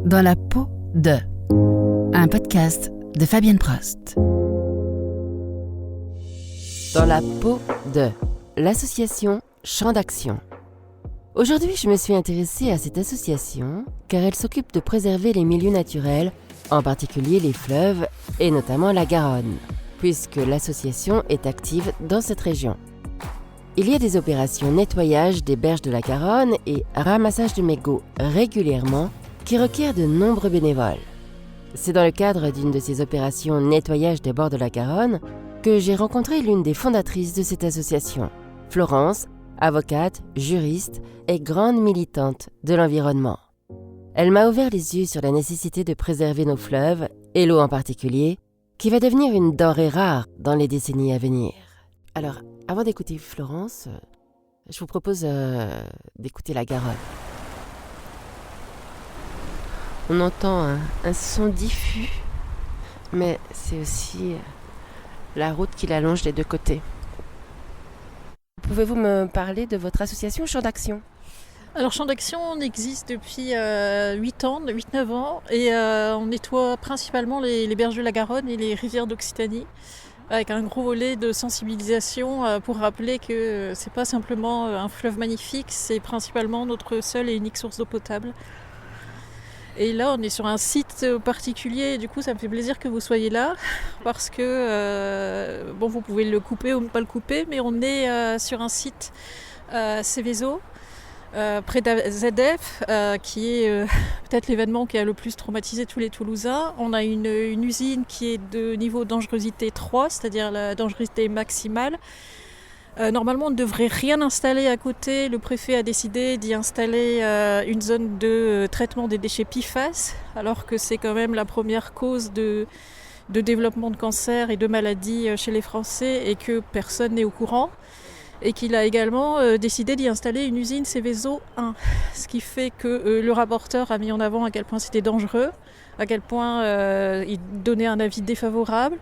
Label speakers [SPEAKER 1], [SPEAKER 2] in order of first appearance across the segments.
[SPEAKER 1] Dans la peau de, un podcast de Fabienne Prost.
[SPEAKER 2] Dans la peau de, l'association Champ d'Action. Aujourd'hui, je me suis intéressée à cette association car elle s'occupe de préserver les milieux naturels, en particulier les fleuves et notamment la Garonne, puisque l'association est active dans cette région. Il y a des opérations nettoyage des berges de la Garonne et ramassage de mégots régulièrement qui requièrent de nombreux bénévoles. C'est dans le cadre d'une de ces opérations nettoyage des bords de la Garonne que j'ai rencontré l'une des fondatrices de cette association, Florence, avocate, juriste et grande militante de l'environnement. Elle m'a ouvert les yeux sur la nécessité de préserver nos fleuves, et l'eau en particulier, qui va devenir une denrée rare dans les décennies à venir. Alors, avant d'écouter Florence, je vous propose d'écouter la Garonne. On entend un son diffus, mais c'est aussi la route qui la longe des deux côtés. Pouvez-vous me parler de votre association Champ d'Action ?
[SPEAKER 3] Alors Champ d'Action, on existe depuis 8-9 ans et on nettoie principalement les berges de la Garonne et les rivières d'Occitanie avec un gros volet de sensibilisation pour rappeler que c'est pas simplement un fleuve magnifique, c'est principalement notre seule et unique source d'eau potable. Et là, on est sur un site particulier et du coup, ça me fait plaisir que vous soyez là parce que, vous pouvez le couper ou ne pas le couper, mais on est sur un site Céveso, près d'AZF, qui est peut-être l'événement qui a le plus traumatisé tous les Toulousains. On a une usine qui est de niveau dangerosité 3, c'est-à-dire la dangerosité maximale. Normalement, on ne devrait rien installer à côté. Le préfet a décidé d'y installer une zone de traitement des déchets PFAS, alors que c'est quand même la première cause de développement de cancer et de maladies chez les Français et que personne n'est au courant. Et qu'il a également décidé d'y installer une usine Céveso 1. Ce qui fait que le rapporteur a mis en avant à quel point c'était dangereux, à quel point il donnait un avis défavorable.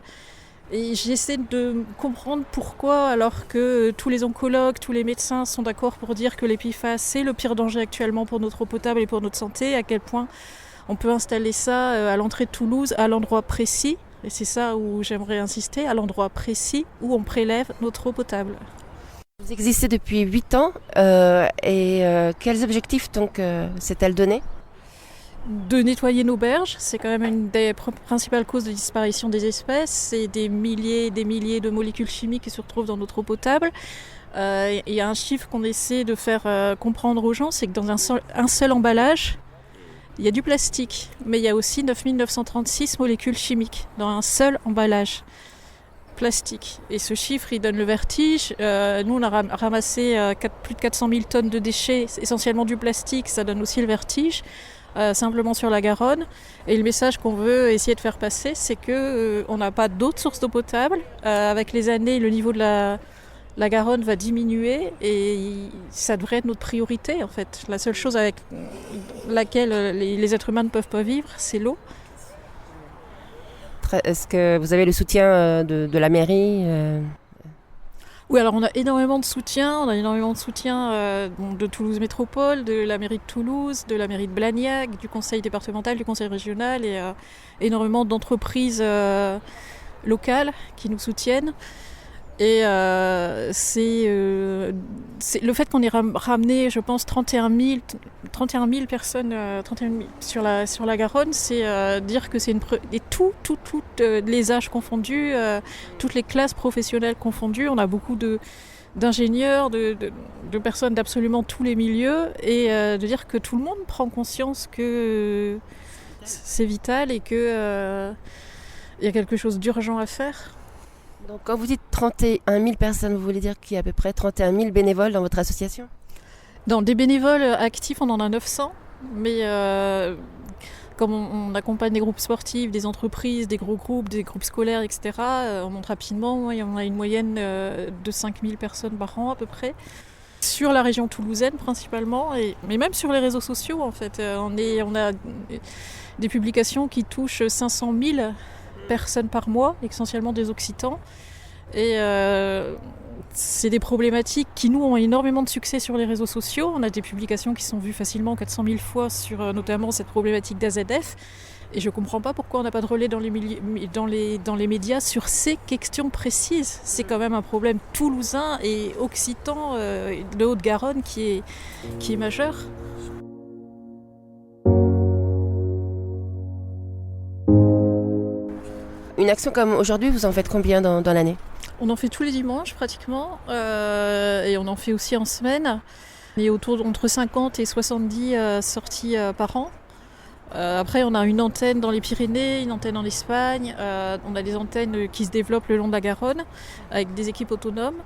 [SPEAKER 3] Et j'essaie de comprendre pourquoi, alors que tous les oncologues, tous les médecins sont d'accord pour dire que les PFAS, c'est le pire danger actuellement pour notre eau potable et pour notre santé, à quel point on peut installer ça à l'entrée de Toulouse, à l'endroit précis, et c'est ça où j'aimerais insister, à l'endroit précis où on prélève notre eau potable.
[SPEAKER 2] Vous existez depuis 8 ans quels objectifs donc s'est-elle donné ?
[SPEAKER 3] De nettoyer nos berges, c'est quand même une des principales causes de disparition des espèces. C'est des milliers et des milliers de molécules chimiques qui se retrouvent dans notre eau potable. Il y a un chiffre qu'on essaie de faire comprendre aux gens, c'est que dans un seul emballage, il y a du plastique, mais il y a aussi 9936 molécules chimiques dans un seul emballage plastique. Et ce chiffre, il donne le vertige. Nous, on a ramassé plus de 400 000 tonnes de déchets, essentiellement du plastique, ça donne aussi le vertige. Simplement sur la Garonne. Et le message qu'on veut essayer de faire passer, c'est qu'on n'a pas d'autres sources d'eau potable. Avec les années, le niveau de la Garonne va diminuer et ça devrait être notre priorité en fait. La seule chose avec laquelle les êtres humains ne peuvent pas vivre, c'est l'eau.
[SPEAKER 2] Est-ce que vous avez le soutien de la mairie
[SPEAKER 3] Oui, alors on a énormément de soutien. On a énormément de soutien de Toulouse Métropole, de la mairie de Toulouse, de la mairie de Blagnac, du conseil départemental, du conseil régional et énormément d'entreprises locales qui nous soutiennent. Et c'est le fait qu'on ait ramené, je pense, 31 000 personnes 31 000 sur la Garonne, c'est dire que c'est tous les âges confondus, toutes les classes professionnelles confondues. On a beaucoup d'ingénieurs, de personnes d'absolument tous les milieux, et de dire que tout le monde prend conscience que c'est vital et que y a quelque chose d'urgent à faire.
[SPEAKER 2] Donc quand vous dites 31 000 personnes, vous voulez dire qu'il y a à peu près 31 000 bénévoles dans votre association ?
[SPEAKER 3] Dans des bénévoles actifs, on en a 900, mais comme on accompagne des groupes sportifs, des entreprises, des gros groupes, des groupes scolaires, etc., on monte rapidement, on a une moyenne de 5 000 personnes par an à peu près. Sur la région toulousaine principalement, mais même sur les réseaux sociaux en fait. On a des publications qui touchent 500 000 personnes par mois, essentiellement des Occitans. Et c'est des problématiques qui, nous, ont énormément de succès sur les réseaux sociaux. On a des publications qui sont vues facilement 400 000 fois sur notamment cette problématique d'AZF. Et je ne comprends pas pourquoi on n'a pas de relais dans les médias sur ces questions précises. C'est quand même un problème toulousain et occitan de Haute-Garonne qui est majeur.
[SPEAKER 2] Une action comme aujourd'hui, vous en faites combien dans l'année ?
[SPEAKER 3] On en fait tous les dimanches pratiquement, et on en fait aussi en semaine. Il y a entre 50 et 70 sorties par an. Après, on a une antenne dans les Pyrénées, une antenne en Espagne. On a des antennes qui se développent le long de la Garonne avec des équipes autonomes.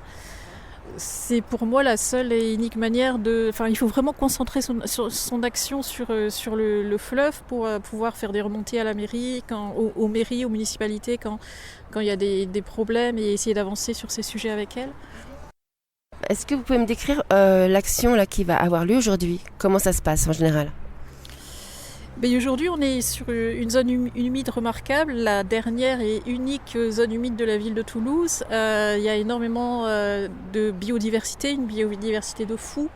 [SPEAKER 3] C'est pour moi la seule et unique manière de... Enfin, il faut vraiment concentrer son action sur le fleuve pour pouvoir faire des remontées à la mairie, aux mairies, aux municipalités, quand il y a des problèmes et essayer d'avancer sur ces sujets avec elles.
[SPEAKER 2] Est-ce que vous pouvez me décrire l'action là, qui va avoir lieu aujourd'hui ? Comment ça se passe en général ?
[SPEAKER 3] Ben aujourd'hui, on est sur une zone humide remarquable, la dernière et unique zone humide de la ville de Toulouse. Il y a énormément de biodiversité, une biodiversité de fou.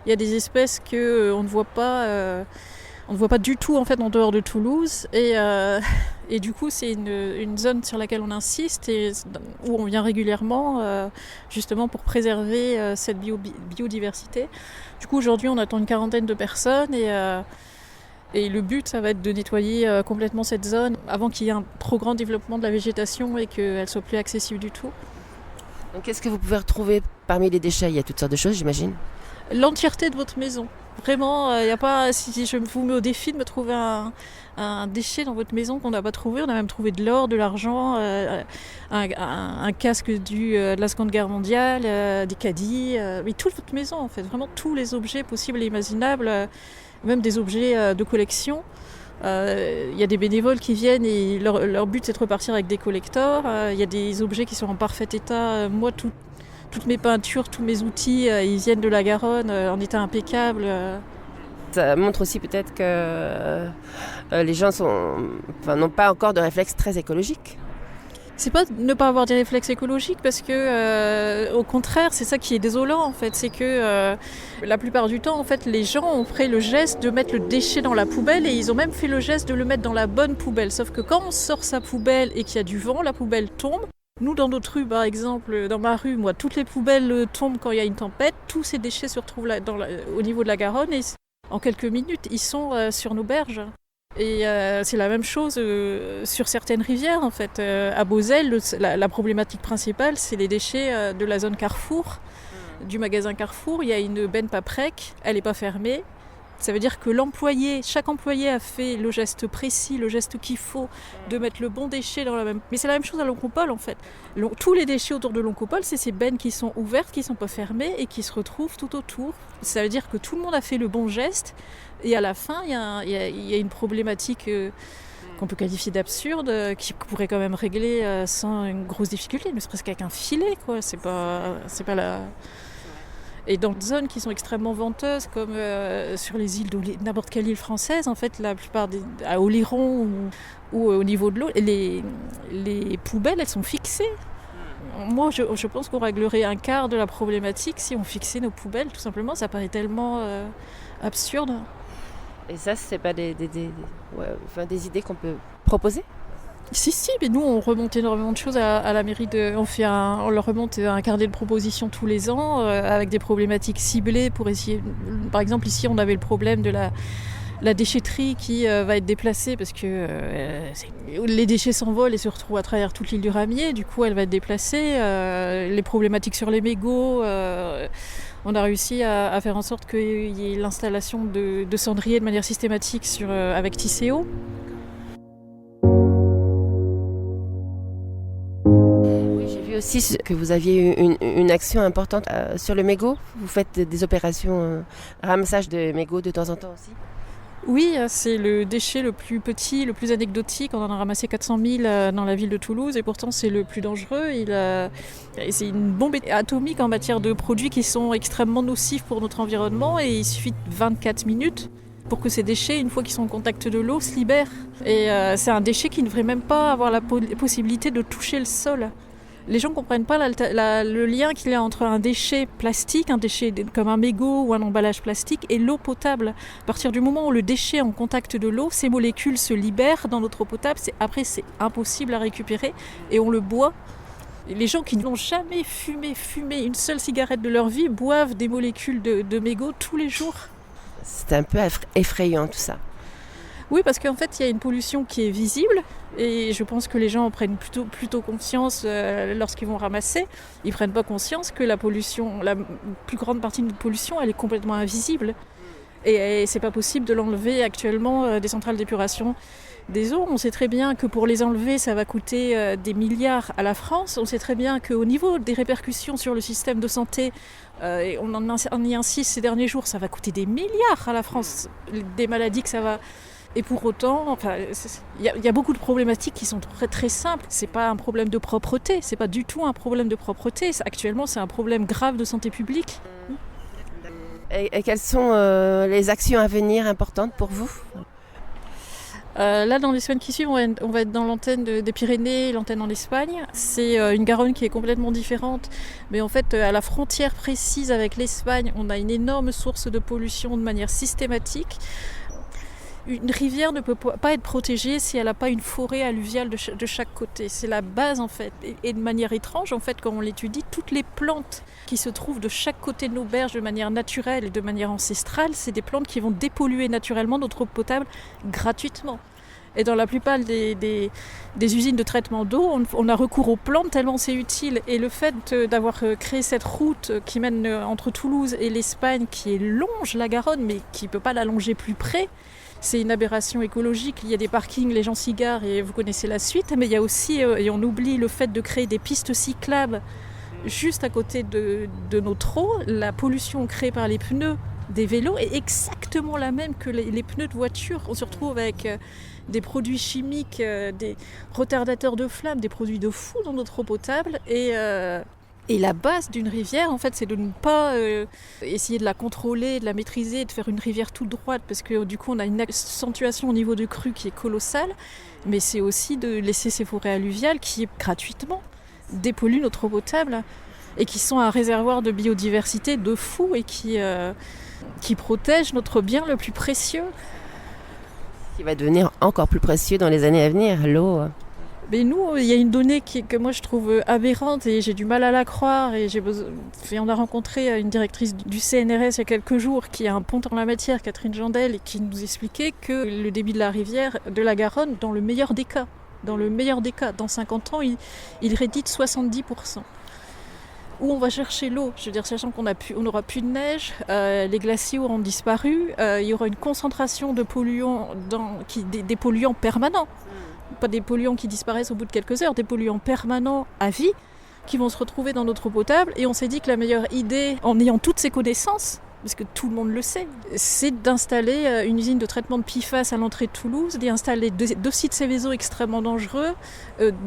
[SPEAKER 3] Il y a des espèces qu'on ne voit pas du tout en fait en dehors de Toulouse. Et du coup, c'est une zone sur laquelle on insiste et où on vient régulièrement justement pour préserver cette biodiversité. Du coup, aujourd'hui, on attend une quarantaine de personnes et le but, ça va être de nettoyer complètement cette zone avant qu'il y ait un trop grand développement de la végétation et qu'elle soit plus accessible du tout.
[SPEAKER 2] Donc, qu'est-ce que vous pouvez retrouver parmi les déchets ? Il y a toutes sortes de choses, j'imagine.
[SPEAKER 3] L'entièreté de votre maison. Vraiment, il n'y a pas. Si je vous mets au défi de me trouver un déchet dans votre maison qu'on n'a pas trouvé, on a même trouvé de l'or, de l'argent, un casque de la Seconde Guerre mondiale, des caddies, mais toute votre maison en fait, vraiment tous les objets possibles et imaginables. Même des objets de collection. Il y a des bénévoles qui viennent et leur but c'est de repartir avec des collectors. Il y a des objets qui sont en parfait état. Moi, toutes mes peintures, tous mes outils, ils viennent de la Garonne en état impeccable.
[SPEAKER 2] Ça montre aussi peut-être que les gens n'ont pas encore de réflexe très écologique.
[SPEAKER 3] C'est pas ne pas avoir des réflexes écologiques parce que au contraire c'est ça qui est désolant en fait, c'est que la plupart du temps en fait les gens ont fait le geste de mettre le déchet dans la poubelle et ils ont même fait le geste de le mettre dans la bonne poubelle, sauf que quand on sort sa poubelle et qu'il y a du vent, la poubelle tombe. Nous dans notre rue par exemple, dans ma rue, moi toutes les poubelles tombent quand il y a une tempête, tous ces déchets se retrouvent au niveau de la Garonne et en quelques minutes ils sont sur nos berges. Et c'est la même chose sur certaines rivières en fait. À Beauzelle, la problématique principale, c'est les déchets de la zone Carrefour, du magasin Carrefour. Il y a une benne paprec, elle n'est pas fermée. Ça veut dire que chaque employé a fait le geste précis, le geste qu'il faut, de mettre le bon déchet dans la même... Mais c'est la même chose à l'Oncopole en fait. Tous les déchets autour de l'Oncopole, c'est ces bennes qui sont ouvertes, qui ne sont pas fermées et qui se retrouvent tout autour. Ça veut dire que tout le monde a fait le bon geste et à la fin, il y a une problématique qu'on peut qualifier d'absurde, qui pourrait quand même régler sans une grosse difficulté, mais c'est presque avec un filet, quoi. C'est pas la... Et dans des zones qui sont extrêmement venteuses, comme sur les îles, n'importe quelle île française, en fait, la plupart à Oléron ou au niveau de l'eau, les poubelles, elles sont fixées. Moi, je pense qu'on réglerait un quart de la problématique si on fixait nos poubelles, tout simplement. Ça paraît tellement absurde.
[SPEAKER 2] Et ça, c'est pas des idées qu'on peut proposer ?
[SPEAKER 3] Si, mais nous on remonte énormément de choses à la mairie. On leur remonte un carnet de propositions tous les ans avec des problématiques ciblées pour essayer. Par exemple, ici on avait le problème de la déchetterie qui va être déplacée parce que les déchets s'envolent et se retrouvent à travers toute l'île du Ramier. Du coup, elle va être déplacée. Les problématiques sur les mégots. On a réussi à faire en sorte qu'il y ait l'installation de cendriers de manière systématique avec Tisséo.
[SPEAKER 2] Aussi que vous aviez une action importante sur le mégot. Vous faites des opérations ramassage de mégots de temps en temps aussi ?
[SPEAKER 3] Oui, c'est le déchet le plus petit, le plus anecdotique. On en a ramassé 400 000 dans la ville de Toulouse et pourtant c'est le plus dangereux. C'est une bombe atomique en matière de produits qui sont extrêmement nocifs pour notre environnement et il suffit de 24 minutes pour que ces déchets, une fois qu'ils sont en contact de l'eau, se libèrent. Et c'est un déchet qui ne devrait même pas avoir la possibilité de toucher le sol. Les gens ne comprennent pas le lien qu'il y a entre un déchet plastique, un déchet comme un mégot ou un emballage plastique, et l'eau potable. À partir du moment où le déchet est en contact de l'eau, ces molécules se libèrent dans notre eau potable. Après, c'est impossible à récupérer et on le boit. Les gens qui n'ont jamais fumé une seule cigarette de leur vie boivent des molécules de mégot tous les jours.
[SPEAKER 2] C'est un peu effrayant tout ça.
[SPEAKER 3] Oui, parce qu'en fait, il y a une pollution qui est visible et je pense que les gens en prennent plutôt conscience lorsqu'ils vont ramasser. Ils ne prennent pas conscience que la pollution, la plus grande partie de notre pollution, elle est complètement invisible. Et c'est pas possible de l'enlever actuellement des centrales d'épuration des eaux. On sait très bien que pour les enlever, ça va coûter des milliards à la France. On sait très bien qu'au niveau des répercussions sur le système de santé, et on y insiste ces derniers jours, ça va coûter des milliards à la France, des maladies que ça va... Et pour autant, il y a beaucoup de problématiques qui sont très, très simples. C'est pas un problème de propreté, c'est pas du tout un problème de propreté. Actuellement, c'est un problème grave de santé publique.
[SPEAKER 2] Et quelles sont les actions à venir importantes pour vous ?
[SPEAKER 3] Là, dans les semaines qui suivent, on va être dans l'antenne des Pyrénées, l'antenne en Espagne. C'est une Garonne qui est complètement différente. Mais en fait, à la frontière précise avec l'Espagne, on a une énorme source de pollution de manière systématique. Une rivière ne peut pas être protégée si elle n'a pas une forêt alluviale de chaque côté. C'est la base en fait. Et de manière étrange, en fait, quand on l'étudie, toutes les plantes qui se trouvent de chaque côté de nos berges de manière naturelle et de manière ancestrale, c'est des plantes qui vont dépolluer naturellement notre eau potable gratuitement. Et dans la plupart des usines de traitement d'eau, on a recours aux plantes tellement c'est utile. Et le fait d'avoir créé cette route qui mène entre Toulouse et l'Espagne, qui longe la Garonne, mais qui ne peut pas la longer plus près, c'est une aberration écologique. Il y a des parkings, les gens s'y garent et vous connaissez la suite. Mais il y a aussi, et on oublie le fait de créer des pistes cyclables juste à côté de nos trous. La pollution créée par les pneus des vélos est exactement la même que les pneus de voiture. On se retrouve avec des produits chimiques, des retardateurs de flammes, des produits de fou dans notre eau potable. Et la base d'une rivière, en fait, c'est de ne pas essayer de la contrôler, de la maîtriser, de faire une rivière toute droite, parce que du coup, on a une accentuation au niveau de crue qui est colossale. Mais c'est aussi de laisser ces forêts alluviales qui, gratuitement, dépolluent notre eau potable et qui sont un réservoir de biodiversité de fou et qui protègent notre bien le plus précieux.
[SPEAKER 2] Qui va devenir encore plus précieux dans les années à venir, l'eau.
[SPEAKER 3] Mais nous, il y a une donnée que moi je trouve aberrante et j'ai du mal à la croire. On a rencontré une directrice du CNRS il y a quelques jours qui a un pont en la matière, Catherine Jandel, et qui nous expliquait que le débit de la rivière, de la Garonne, dans le meilleur des cas, dans 50 ans, il réduit de 70%. Où on va chercher l'eau, je veux dire, sachant qu'on n'aura plus de neige, les glaciers auront disparu, il y aura une concentration de polluants, des polluants permanents. Pas des polluants qui disparaissent au bout de quelques heures, des polluants permanents à vie qui vont se retrouver dans notre eau potable. Et on s'est dit que la meilleure idée, en ayant toutes ces connaissances, parce que tout le monde le sait, c'est d'installer une usine de traitement de PFAS à l'entrée de Toulouse, d'installer deux sites Seveso extrêmement dangereux,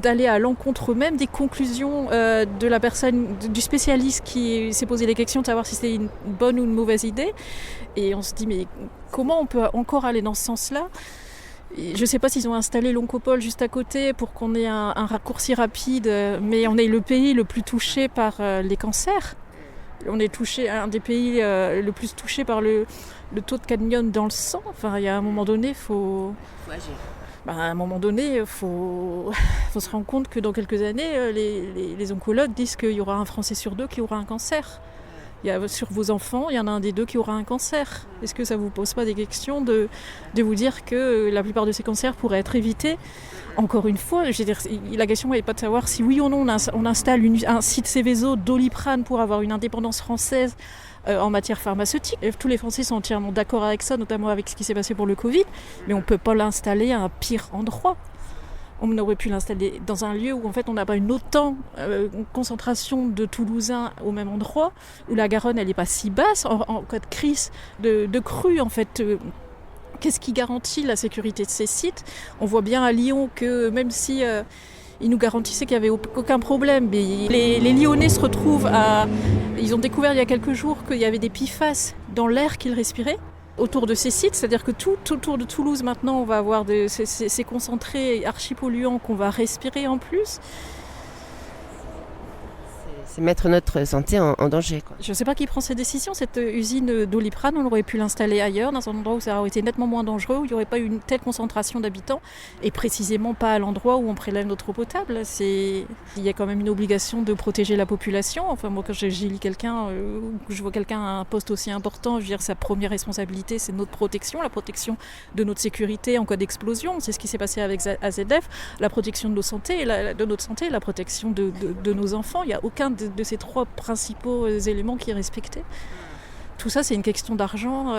[SPEAKER 3] d'aller à l'encontre même des conclusions de la personne, du spécialiste qui s'est posé les questions de savoir si c'était une bonne ou une mauvaise idée. Et on se dit, mais comment on peut encore aller dans ce sens-là ? Je ne sais pas s'ils ont installé l'Oncopole juste à côté pour qu'on ait un raccourci rapide, mais on est le pays le plus touché par les cancers. On est un des pays le plus touché par le taux de cadmium dans le sang. Enfin, il y a un moment donné, faut se rendre compte que dans quelques années, les oncologues disent qu'il y aura un Français sur 2 qui aura un cancer. Sur vos enfants, il y en a un des 2 qui aura un cancer. Est-ce que ça ne vous pose pas des questions de vous dire que la plupart de ces cancers pourraient être évités ? Encore une fois, je veux dire, la question n'est pas de savoir si oui ou non on installe un site Seveso Doliprane pour avoir une indépendance française en matière pharmaceutique. Et tous les Français sont entièrement d'accord avec ça, notamment avec ce qui s'est passé pour le Covid, mais on ne peut pas l'installer à un pire endroit. On aurait pu l'installer dans un lieu où en fait on n'a pas une concentration de Toulousains au même endroit, où la Garonne elle n'est pas si basse en cas de crise de crue en fait. Qu'est-ce qui garantit la sécurité de ces sites ? On voit bien à Lyon que même si ils nous garantissaient qu'il n'y avait aucun problème, mais les Lyonnais se retrouvent ils ont découvert il y a quelques jours qu'il y avait des PFAS dans l'air qu'ils respiraient autour de ces sites, c'est-à-dire que tout autour de Toulouse maintenant on va avoir ces concentrés archi-polluants qu'on va respirer en plus.
[SPEAKER 2] C'est mettre notre santé en danger, quoi.
[SPEAKER 3] Je ne sais pas qui prend ces décisions. Cette usine Doliprane, on aurait pu l'installer ailleurs, dans un endroit où ça aurait été nettement moins dangereux, où il n'y aurait pas eu une telle concentration d'habitants, et précisément pas à l'endroit où on prélève notre eau potable. Il y a quand même une obligation de protéger la population. Enfin, moi, quand j'ai lu quelqu'un, ou que je vois quelqu'un à un poste aussi important, je veux dire, sa première responsabilité, c'est notre protection, la protection de notre sécurité en cas d'explosion. C'est ce qui s'est passé avec AZF, la protection de, notre santé, la protection de nos enfants. Il n'y a aucun de ces trois principaux éléments qui est respecté. Tout ça, c'est une question d'argent.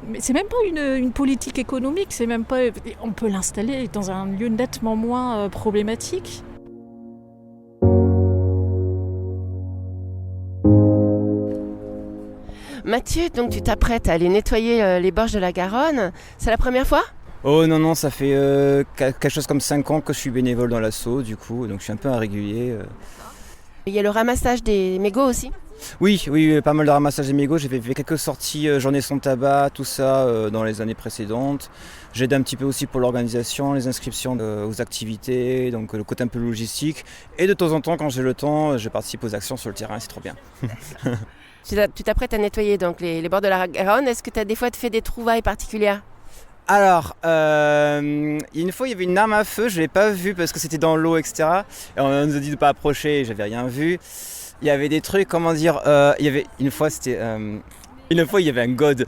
[SPEAKER 3] Mais c'est même pas une politique économique. C'est même pas. On peut l'installer dans un lieu nettement moins problématique.
[SPEAKER 2] Mathieu, donc tu t'apprêtes à aller nettoyer les bords de la Garonne. C'est la première fois ?
[SPEAKER 4] Oh non, ça fait quelque chose comme 5 ans que je suis bénévole dans l'asso, du coup, donc je suis un peu irrégulier.
[SPEAKER 2] Il y a le ramassage des mégots aussi ?
[SPEAKER 4] Oui, pas mal de ramassage des mégots. J'ai fait quelques sorties journée sans tabac, tout ça dans les années précédentes. J'aide un petit peu aussi pour l'organisation, les inscriptions aux activités, donc le côté un peu logistique. Et de temps en temps, quand j'ai le temps, je participe aux actions sur le terrain, c'est trop bien.
[SPEAKER 2] Tu t'apprêtes à nettoyer donc les bords de la Garonne. Est-ce que tu as des fois fait des trouvailles particulières ?
[SPEAKER 4] Alors, une fois il y avait une arme à feu, je ne l'ai pas vue parce que c'était dans l'eau, etc. Et on nous a dit de ne pas approcher, j'avais rien vu. Il y avait des trucs, il y avait une fois il y avait un god,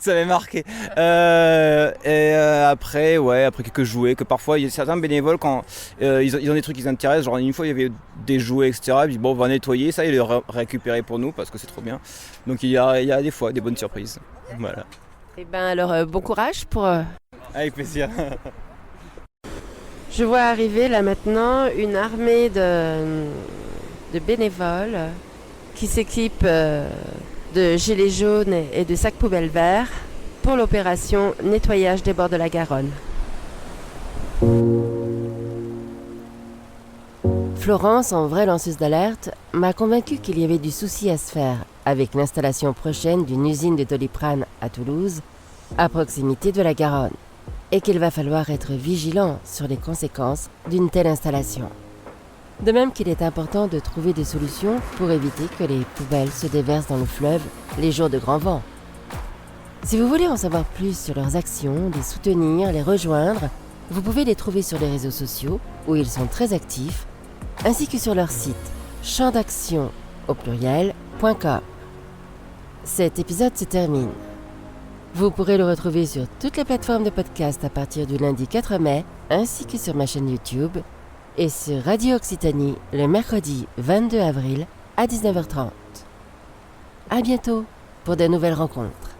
[SPEAKER 4] ça m'avait marqué. Après quelques jouets, que parfois il y a certains bénévoles quand ils ont des trucs qui les intéressent, genre une fois il y avait des jouets, etc. Et puis bon, on va nettoyer ça et les récupérer pour nous parce que c'est trop bien. Donc il y a des fois des bonnes surprises. Voilà.
[SPEAKER 2] Eh bien alors, bon courage pour...
[SPEAKER 4] Avec plaisir.
[SPEAKER 2] Je vois arriver là maintenant une armée de bénévoles qui s'équipent de gilets jaunes et de sacs poubelles verts pour l'opération nettoyage des bords de la Garonne. Florence, en vraie lanceuse d'alerte, m'a convaincue qu'il y avait du souci à se faire avec l'installation prochaine d'une usine de Doliprane à Toulouse, à proximité de la Garonne, et qu'il va falloir être vigilant sur les conséquences d'une telle installation. De même qu'il est important de trouver des solutions pour éviter que les poubelles se déversent dans le fleuve les jours de grand vent. Si vous voulez en savoir plus sur leurs actions, les soutenir, les rejoindre, vous pouvez les trouver sur les réseaux sociaux, où ils sont très actifs, ainsi que sur leur site champdaction.com. Cet épisode se termine. Vous pourrez le retrouver sur toutes les plateformes de podcast à partir du lundi 4 mai, ainsi que sur ma chaîne YouTube, et sur Radio Occitanie le mercredi 22 avril à 19h30. À bientôt pour de nouvelles rencontres.